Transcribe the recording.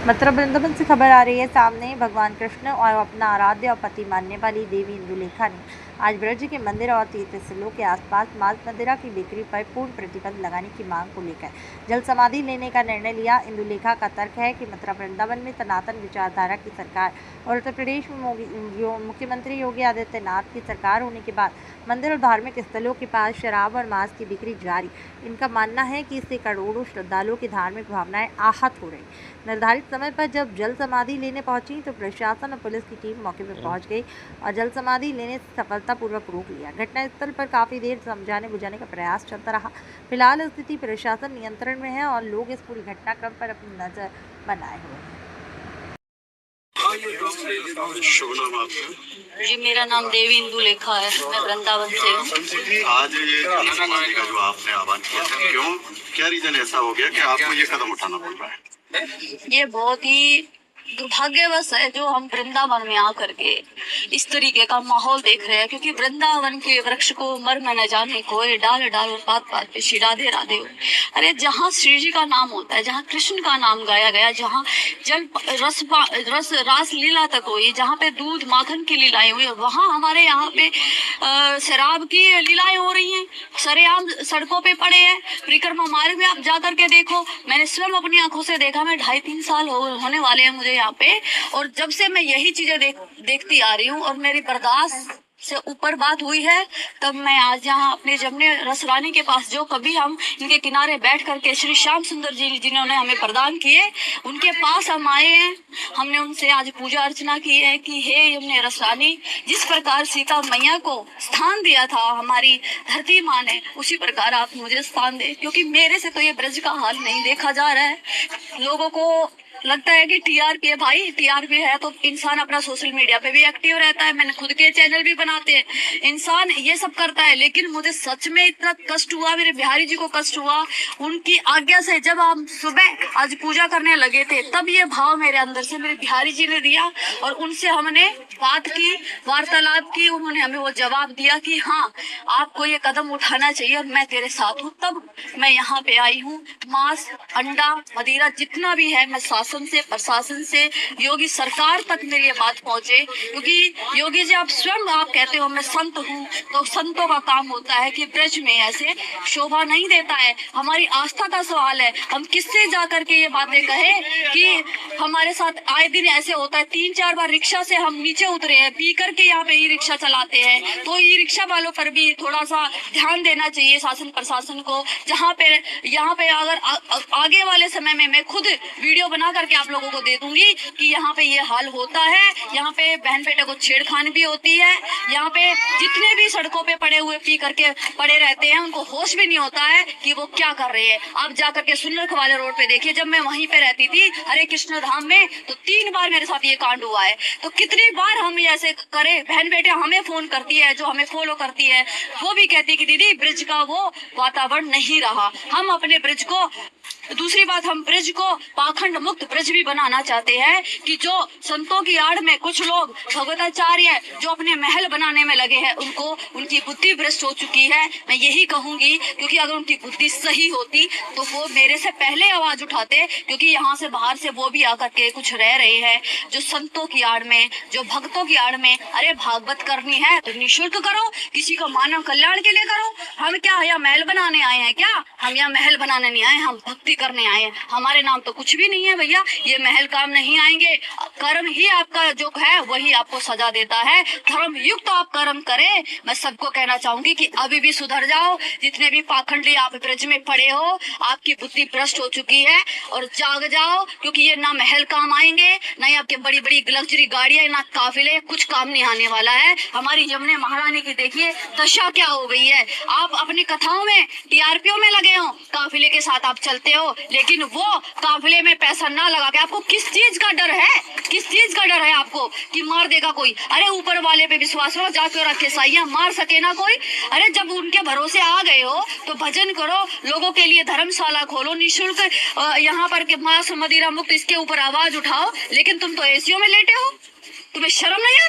मथुरा वृंदावन से खबर आ रही है सामने। भगवान कृष्ण और अपना आराध्य और पति मानने वाली देवी इंदुलेखा ने आज ब्रज के मंदिर और तीर्थ स्थलों के आसपास मांस मदिरा की बिक्री पर पूर्ण प्रतिबंध लगाने की मांग को लेकर जल समाधि लेने का निर्णय लिया। इंदुलेखा का तर्क है कि मथुरा वृंदावन में सनातन विचारधारा की सरकार और उत्तर प्रदेश में मुख्यमंत्री योगी आदित्यनाथ की सरकार होने के बाद मंदिर और धार्मिक स्थलों के पास शराब और मांस की बिक्री जारी। इनका मानना है कि इससे करोड़ों श्रद्धालुओं की धार्मिक भावनाएं आहत हो रही। निर्धारित समय पर जब जल समाधि लेने पहुंची तो प्रशासन और पुलिस की टीम मौके पर पहुंच गई और जल समाधि लेने से सफलतापूर्वक रोक लिया। घटनास्थल पर काफी देर समझाने बुझाने का प्रयास चलता रहा। फिलहाल स्थिति प्रशासन नियंत्रण में है और लोग इस पूरी घटनाक्रम पर अपनी नजर बनाए हुए हैं। शुभ नाम आपका? जी, मेरा नाम देवी इंदुलेखा है। मैं वृंदावन से हूँ। आज ये जल समाधि का जो आपने आह्वान किया था, क्यों, क्या रीजन ऐसा हो गया कि आपको ये कदम उठाना पड़ रहा है? ये बहुत ही दुर्भाग्यवश है जो हम वृंदावन में आकर के इस तरीके का माहौल देख रहे हैं, क्योंकि वृंदावन के वृक्ष को मर न जाने कोई डाल डाल और पात पात पे श्री राधे राधे हो। अरे जहाँ श्री जी का नाम होता है, जहाँ कृष्ण का नाम गाया गया, जहाँ जल रस रास लीला तक हुई, जहाँ पे दूध माखन की लीलाएं हुई, वहाँ हमारे यहाँ पे शराब की लीलाएं हो रही हैं। सरेआम सड़कों पे पड़े हैं। परिक्रमा मार्ग में आप जा करके देखो। मैंने स्वयं अपनी आंखों से देखा। मैं 2.5-3 साल होने वाले हैं मुझे यहाँ पे, और जब से मैं यही चीजें देखती आ रही हूँ और मेरी बर्दाश्त से ऊपर बात हुई है, तब मैं आज यहाँ अपने जमने रसरानी के पास, जो कभी हम इनके किनारे बैठ करके श्री श्याम सुंदर जी जिन्होंने हमें प्रदान किए, उनके पास हम आए हैं। हमने उनसे आज पूजा अर्चना की है कि हे यमुने रसरानी, जिस प्रकार सीता मैया को स्थान दिया था हमारी धरती माँ ने, उसी प्रकार आप मुझे स्थान दे, क्योंकि मेरे से तो ये ब्रज का हाल नहीं देखा जा रहा है। लोगों को लगता है कि टीआरपी है। भाई टीआरपी है तो इंसान अपना सोशल मीडिया पे भी एक्टिव रहता है, मैंने खुद के चैनल भी बनाते हैं, इंसान ये सब करता है। लेकिन मुझे सच में इतना कष्ट हुआ, मेरे बिहारी जी को कष्ट हुआ उनकी आज्ञा से। जब हम सुबह आज पूजा करने लगे थे, तब ये भाव मेरे अंदर से मेरे बिहारी जी ने दिया और उनसे हमने बात की, वार्तालाप की। उन्होंने हमें वो जवाब दिया कि हाँ, आपको ये कदम उठाना चाहिए और मैं तेरे साथ हूँ। तब मैं यहाँ पे आई हूँ। मांस, अंडा, मदिरा जितना भी है, मैं शासन से, प्रशासन से, योगी सरकार तक मेरी ये बात पहुंचे, क्योंकि योगी जी आप स्वयं आप कहते हो मैं संत हूँ, तो संतों का काम होता है कि ब्रज में ऐसे शोभा नहीं देता है। हमारी आस्था का सवाल है। हम किससे जा करके ये बातें कहे कि हमारे साथ आए दिन ऐसे होता है। 3-4 बार रिक्शा से हम नीचे उतरे हैं, पी करके यहाँ पे ई रिक्शा चलाते हैं, तो ई रिक्शा वालों पर भी थोड़ा सा ध्यान देना चाहिए शासन प्रशासन को। जहाँ पे यहाँ पे अगर आगे वाले समय में मैं खुद वीडियो बना करके आप लोगों को दे दूंगी कि यहाँ पे ये हाल होता है, यहाँ पे बहन बेटे को छेड़खानी भी होती है, यहाँ पे जितने भी सड़कों पे पड़े हुए पी करके पड़े रहते हैं, उनको होश भी नहीं होता है कि वो क्या कर रहे हैं। आप जा करके सुनरख वाले रोड पे देखिए, जब मैं वहीं पे रहती थी हरे कृष्ण धाम में, तो 3 बार मेरे साथ ये कांड हुआ है। तो कितनी बार हम ऐसे करे, बहन बेटे हमें फोन करती है, जो हमें फॉलो करती है, वो भी कहती है कि दीदी ब्रिज का वो वातावरण नहीं रहा। हम अपने ब्रिज को, दूसरी बात, हम ब्रिज को पाखंड मुक्त ब्रिज भी बनाना चाहते हैं कि जो संतों की आड़ में कुछ लोग भगवताचार्य जो अपने महल बनाने में लगे हैं, उनकी बुद्धि भ्रष्ट हो चुकी है। मैं यही कहूंगी, क्योंकि अगर उनकी बुद्धि सही होती तो वो मेरे से पहले आवाज उठाते, क्योंकि यहाँ से बाहर से वो भी आकर के कुछ रह रहे हैं जो संतों की आड़ में, जो भक्तों की आड़ में। अरे भागवत करनी है तो निःशुल्क करो, किसी को मानव कल्याण के लिए करो। हम क्या यहाँ महल बनाने आए हैं क्या? हम यहाँ महल बनाने नहीं आए, हम भक्ति करने आए हैं। हमारे नाम तो कुछ भी नहीं है भैया, ये महल काम नहीं आएंगे। कर्म ही आपका जो है वही आपको सजा देता है। धर्म युक्त आप कर्म करें। मैं सबको कहना चाहूंगी कि अभी भी सुधर जाओ। जितने भी पाखंडी आप ब्रज में पड़े हो, आपकी बुद्धि भ्रष्ट हो चुकी है, और जाग जाओ, क्योंकि ये ना महल काम आएंगे, ना ही आपके बड़ी बड़ी लग्जरी गाड़ियां, ना काफिले, कुछ काम नहीं आने वाला है। हमारी यमुने महारानी की देखिए दशा क्या हो गई है। आप अपनी कथाओं में टीआरपीओ में लगे हो, काफिले के साथ आप चलते हो, लेकिन वो काफिले में पैसा ना लगा के आपको किस चीज का डर है? किस चीज का डर है आपको कि मार देगा कोई? अरे ऊपर वाले पे विश्वास करो, जाके रखे साइया, मार सके ना कोई। अरे जब उनके भरोसे आ गए हो तो भजन करो, लोगों के लिए धर्मशाला खोलो निःशुल्क, यहाँ पर मांस मदिरा मुक्त, इसके ऊपर आवाज उठाओ। लेकिन तुम तो एसीओ में लेटे हो, तुम्हें शर्म नहीं है?